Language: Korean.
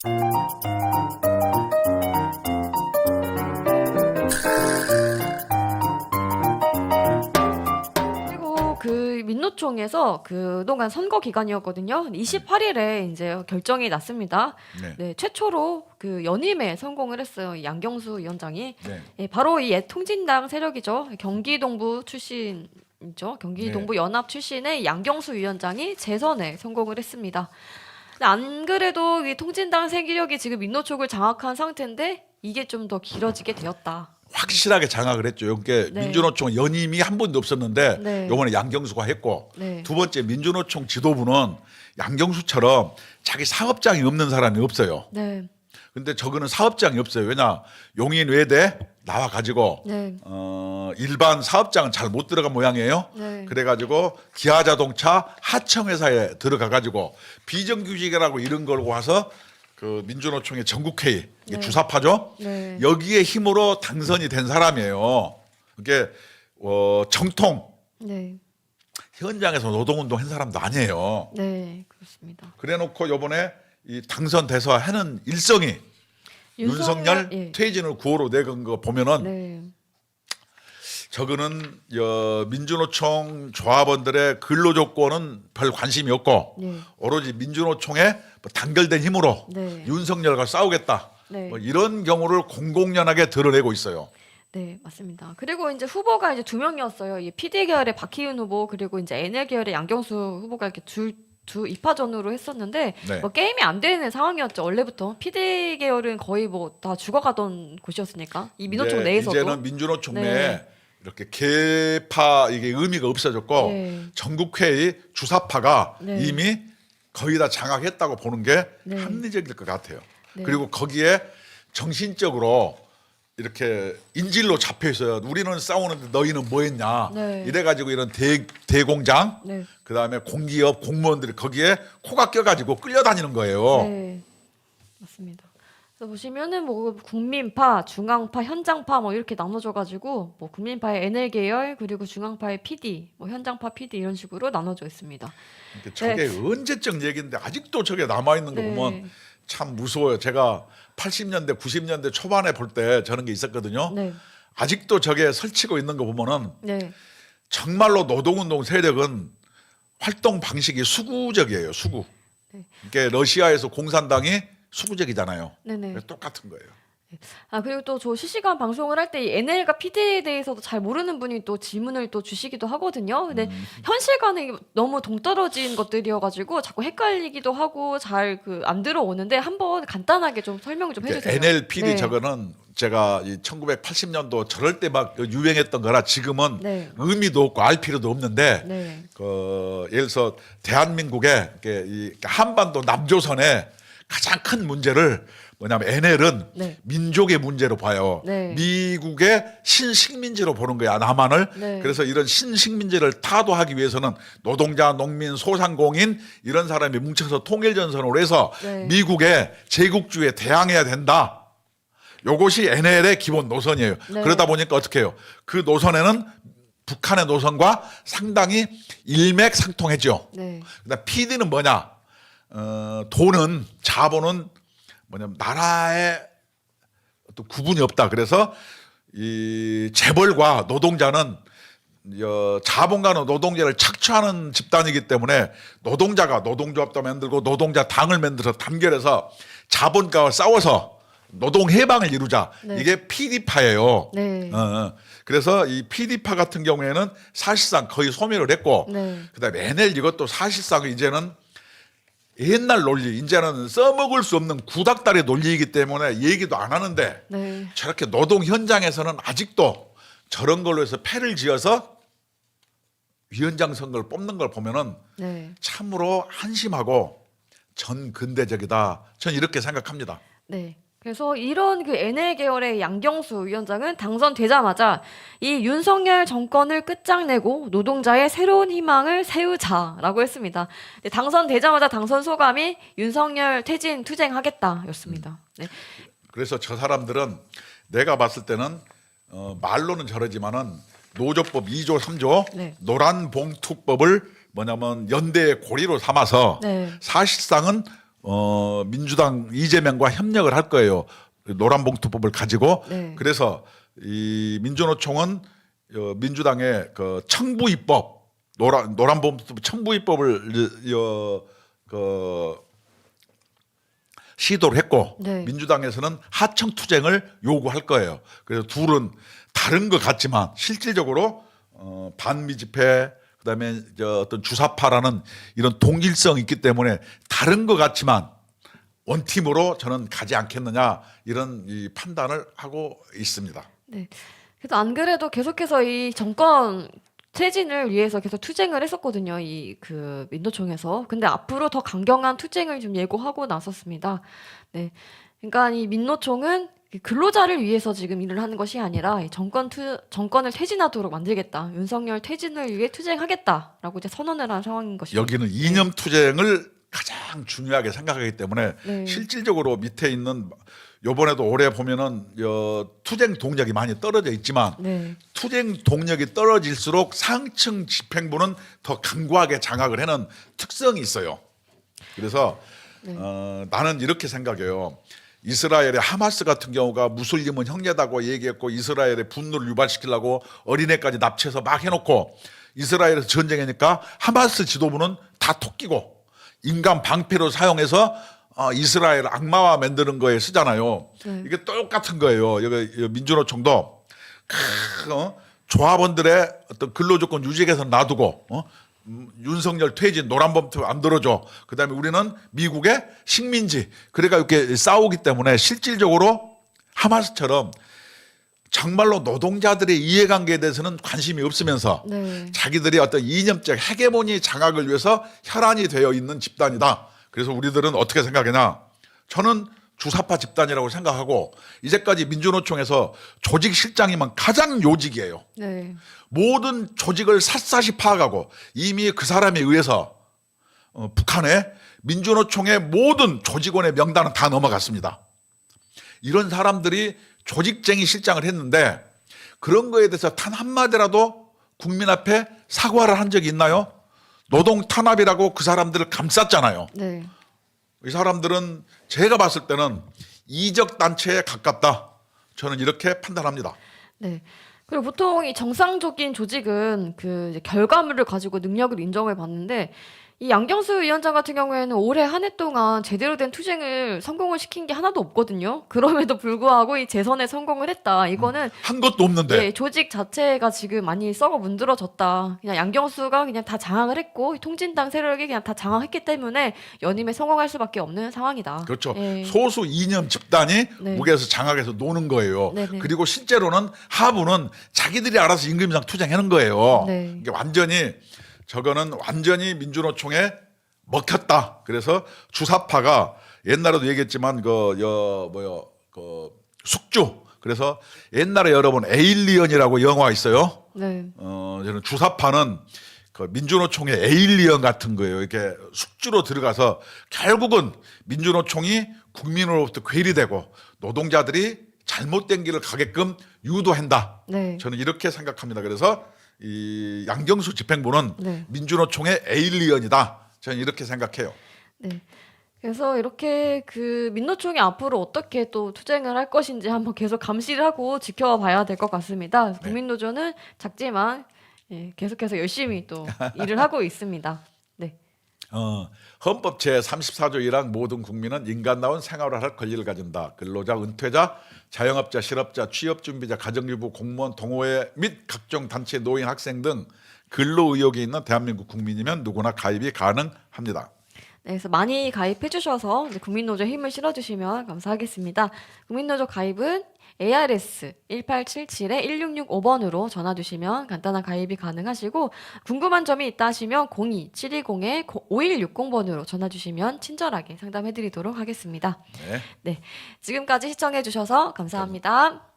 그리고 그 민노총에서 그동안 선거 기간이었거든요. 28일에 이제 결정이 났습니다. 네. 네, 최초로 그 연임에 성공을 했어요. 이 양경수 위원장이. 네. 예, 바로 이 통진당 세력이죠. 경기동부 출신이죠. 경기동부 연합 출신의 양경수 위원장이 재선에 성공을 했습니다. 근데 안 그래도 이 통진당 세력이 지금 민노총을 장악한 상태인데 이게 좀 더 길어지게 되었다. 확실하게 장악을 했죠. 이게 네. 민주노총 연임이 한 번도 없었는데 네. 요번에 양경수가 했고 네. 두 번째 민주노총 지도부는 양경수처럼 자기 사업장이 없는 사람이 없어요. 네. 근데 저거는 사업장이 없어요. 왜냐 용인 외대 나와 가지고 네. 일반 사업장은 잘 못 들어간 모양이에요. 네. 그래가지고 기아자동차 하청회사에 들어가 가지고 비정규직이라고 이런 걸 와서 그 민주노총의 전국회의 이게 네. 주사파죠. 네. 여기에 힘으로 당선이 된 사람이에요. 그게 정통 네. 현장에서 노동운동 한 사람도 아니에요. 네. 그렇습니다. 그래놓고 요번에 이 당선돼서 하는 일성이 윤석열 예. 퇴진을 구호로 내건 거 보면은 네. 저거는 민주노총 조합원들의 근로 조건은 별 관심이 없고 네. 오로지 민주노총의 단결된 힘으로 네. 윤석열과 싸우겠다. 네. 뭐 이런 경우를 공공연하게 드러내고 있어요. 네, 맞습니다. 그리고 이제 후보가 이제 두 명이었어요. 이 PD 계열의 박희윤 후보 그리고 이제 NL 계열의 양경수 후보가 이렇게 두 2파전으로 했었는데 네. 뭐 게임이 안 되는 상황이었죠. 원래부터 PD 계열은 거의 뭐 다 죽어가던 곳이었으니까 이 민노총 내에서도 이제는 민주노총 네. 내에 이렇게 개파 이게 의미가 없어졌고 네. 전국회의 주사파가 네. 이미 거의 다 장악했다고 보는 게 네. 합리적일 것 같아요. 네. 그리고 거기에 정신적으로 이렇게 인질로 잡혀 있어요. 우리는 싸우는데 너희는 뭐 했냐. 네. 이래가지고 이런 대공장, 네. 그다음에 공기업 공무원들이 거기에 코가 껴가지고 끌려다니는 거예요. 네, 맞습니다. 그래서 보시면은 뭐 국민파, 중앙파, 현장파 뭐 이렇게 나눠져가지고 뭐 국민파의 NL 계열 그리고 중앙파의 PD, 뭐 현장파 PD 이런 식으로 나눠져 있습니다. 그러니까 저게 언제적 얘기인데 아직도 저게 남아있는 거 네. 보면 참 무서워요. 제가 80년대, 90년대 초반에 볼 때 저런 게 있었거든요. 네, 아직도 저게 설치고 있는 거 보면은 네, 정말로 노동운동 세력은 활동 방식이 수구적이에요. 수구. 네. 이게 러시아에서 공산당이 수구적이잖아요. 네네. 그래서 똑같은 거예요. 아 그리고 또 저 실시간 방송을 할 때 이 NL과 PD에 대해서도 잘 모르는 분이 또 질문을 또 주시기도 하거든요. 근데 현실과는 너무 동떨어진 것들이어가지고 자꾸 헷갈리기도 하고 잘 그 안 들어오는데 한번 간단하게 좀 설명 좀 해주세요. NLPD 네. 저거는 제가 이 1980년도 저럴 때 막 유행했던 거라 지금은 네. 의미도 없고 알 필요도 없는데 네, 예를 들어서 대한민국의 이 한반도 남조선의 가장 큰 문제를 뭐냐면 NL은 네. 민족의 문제로 봐요. 네. 미국의 신식민지로 보는 거야 남한을. 네. 그래서 이런 신식민지를 타도하기 위해서는 노동자, 농민, 소상공인 이런 사람이 뭉쳐서 통일전선으로 해서 네. 미국의 제국주의에 대항해야 된다. 요것이 NL의 기본 노선이에요. 네. 그러다 보니까 어떻게 해요? 그 노선에는 북한의 노선과 상당히 일맥상통했죠. 네, 그다음 PD는 뭐냐? 돈은 자본은 뭐냐면 나라의 어떤 구분이 없다. 그래서 이 재벌과 노동자는 자본가는 노동자를 착취하는 집단이기 때문에 노동자가 노동조합도 만들고 노동자 당을 만들어서 단결해서 자본가와 싸워서 노동 해방을 이루자. 네. 이게 PD파예요. 네. 그래서 이 PD파 같은 경우에는 사실상 거의 소멸을 했고, 네. 그다음에 NL 이것도 사실상 이제는 옛날 논리, 이제는 써먹을 수 없는 구닥다리 논리이기 때문에 얘기도 안 하는데 네. 저렇게 노동 현장에서는 아직도 저런 걸로 해서 패를 지어서 위원장 선거를 뽑는 걸 보면은 네. 참으로 한심하고 전근대적이다. 전 이렇게 생각합니다. 네. 그래서 이런 그 NL 계열의 양경수 위원장은 당선되자마자 이 윤석열 정권을 끝장내고 노동자의 새로운 희망을 세우자라고 했습니다. 네, 당선되자마자 당선 소감이 윤석열 퇴진 투쟁하겠다였습니다. 네. 그래서 저 사람들은 내가 봤을 때는 말로는 저러지만은 노조법 2조 3조 네. 노란봉투법을 뭐냐면 연대의 고리로 삼아서 네. 사실상은 민주당 이재명과 협력을 할 거예요. 노란봉투법을 가지고. 네. 그래서 이 민주노총은 민주당의 그 청부 입법 노란봉투법 청부 입법을 시도를 했고 네. 민주당에서는 하청 투쟁을 요구할 거예요. 그래서 둘은 다른 것 같지만 실질적으로 반미 집회 그다음에 어떤 주사파라는 이런 동질성이 있기 때문에 다른 것 같지만 원팀으로 저는 가지 않겠느냐 이런 이 판단을 하고 있습니다. 네. 그래도 안 그래도 계속해서 이 정권 퇴진을 위해서 계속 투쟁을 했었거든요. 이 그 민노총에서. 근데 앞으로 더 강경한 투쟁을 좀 예고하고 나섰습니다. 네. 그러니까 이 민노총은 근로자를 위해서 지금 일을 하는 것이 아니라 이 정권을 퇴진하도록 만들겠다. 윤석열 퇴진을 위해 투쟁하겠다라고 이제 선언을 한 상황인 것이죠. 여기는 이념 투쟁을 가장 중요하게 생각하기 때문에 네. 실질적으로 밑에 있는 요번에도 올해 보면은 투쟁 동력이 많이 떨어져 있지만 네. 투쟁 동력이 떨어질수록 상층 집행부는 더 강고하게 장악을 하는 특성이 있어요. 그래서 네. 나는 이렇게 생각해요. 이스라엘의 하마스 같은 경우가 무슬림은 형제다고 얘기했고 이스라엘의 분노를 유발시키려고 어린애까지 납치해서 막 해놓고 이스라엘에서 전쟁이니까 하마스 지도부는 다 토끼고 인간 방패로 사용해서 이스라엘 악마화 만드는 거에 쓰잖아요. 네. 이게 똑같은 거예요. 여기 민주노총도 조합원들의 어떤 근로조건 유지해서 놔두고 윤석열 퇴진 노란범투 안 들어줘. 그다음에 우리는 미국의 식민지 그러니까 이렇게 싸우기 때문에 실질적으로 하마스처럼 정말로 노동자들의 이해관계에 대해서는 관심이 없으면서 네. 자기들이 어떤 이념적 헤게모니 장악을 위해서 혈안이 되어 있는 집단이다. 그래서 우리들은 어떻게 생각하냐? 저는 주사파 집단이라고 생각하고 이제까지 민주노총에서 조직실장이면 가장 요직이에요. 네. 모든 조직을 샅샅이 파악하고 이미 그 사람에 의해서 북한의 민주노총의 모든 조직원의 명단은 다 넘어갔습니다. 이런 사람들이 조직쟁이 실장을 했는데 그런 거에 대해서 단 한마디라도 국민 앞에 사과를 한 적이 있나요? 노동 탄압이라고 그 사람들을 감쌌잖아요. 네. 이 사람들은 제가 봤을 때는 이적 단체에 가깝다. 저는 이렇게 판단합니다. 네. 그리고 보통 이 정상적인 조직은 그 이제 결과물을 가지고 능력을 인정을 받는데 이 양경수 위원장 같은 경우에는 올해 한 해 동안 제대로 된 투쟁을 성공을 시킨 게 하나도 없거든요. 그럼에도 불구하고 이 재선에 성공을 했다. 이거는 한 것도 없는데. 예, 조직 자체가 지금 많이 썩어 문드러졌다. 그냥 양경수가 그냥 다 장악을 했고 통진당 세력이 그냥 다 장악했기 때문에 연임에 성공할 수밖에 없는 상황이다. 그렇죠. 예. 소수 이념 집단이 네. 무게에서 장악해서 노는 거예요. 네네. 그리고 실제로는 하부는 자기들이 알아서 임금상 투쟁하는 거예요. 네. 이게 저거는 완전히 민주노총에 먹혔다. 그래서 주사파가 옛날에도 얘기했지만 숙주. 그래서 옛날에 여러분 에일리언이라고 영화 있어요. 네. 저는 주사파는 그 민주노총의 에일리언 같은 거예요. 이렇게 숙주로 들어가서 결국은 민주노총이 국민으로부터 괴리되고 노동자들이 잘못된 길을 가게끔 유도한다. 네. 저는 이렇게 생각합니다. 그래서 이 양경수 집행부는 네. 민주노총의 에일리언이다. 저는 이렇게 생각해요. 네. 그래서 이렇게 그 민노총이 앞으로 어떻게 또 투쟁을 할 것인지 한번 계속 감시를 하고 지켜봐야 될 것 같습니다. 국민노조는 작지만 예, 계속해서 열심히 또 일을 하고 있습니다. 네. 헌법 제34조 1항 모든 국민은 인간다운 생활을 할 권리를 가진다. 근로자, 은퇴자, 자영업자, 실업자, 취업준비자, 가정주부, 공무원, 동호회 및 각종 단체, 노인, 학생 등 근로 의욕이 있는 대한민국 국민이면 누구나 가입이 가능합니다. 네, 그래서 많이 가입해 주셔서 이제 국민노조에 힘을 실어주시면 감사하겠습니다. 국민노조 가입은 ARS 1877-1665번으로 전화 주시면 간단한 가입이 가능하시고 궁금한 점이 있다 하시면 02-720-5160번으로 전화 주시면 친절하게 상담해 드리도록 하겠습니다. 네. 네, 지금까지 시청해 주셔서 감사합니다.